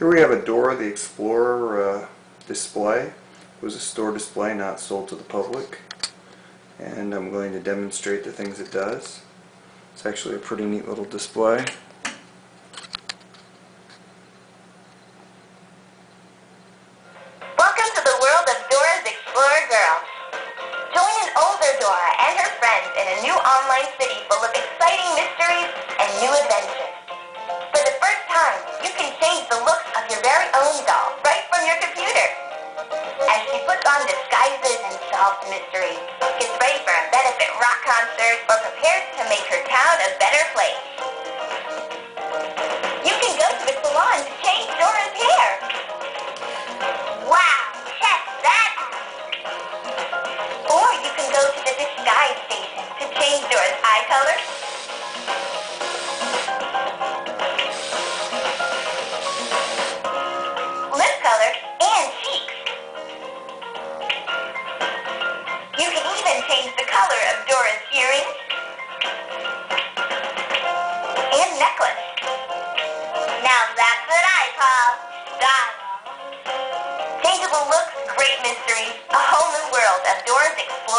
Here we have a Dora the Explorer display. It was a store display, not sold to the public. And I'm going to demonstrate the things it does. It's actually a pretty neat little display. Welcome to the world of Dora's Explorer Girl. Join an older Dora and her friends in a new online city full of exciting mysteries and new adventures. For the first time, you can change the looks of your very own doll right from your computer. As she puts on disguises and solves mysteries, gets ready for a benefit rock concert, or prepares to make her town a better place. You can go to the salon to change Dora's hair. Wow, check that out! Or you can go to the disguise station to change Dora's eye color, lip color, and cheeks. You can even change the color of Dora's earrings and necklace. Now that's what I call style. Changeable looks, great mysteries, a whole new world of Dora's Explorer.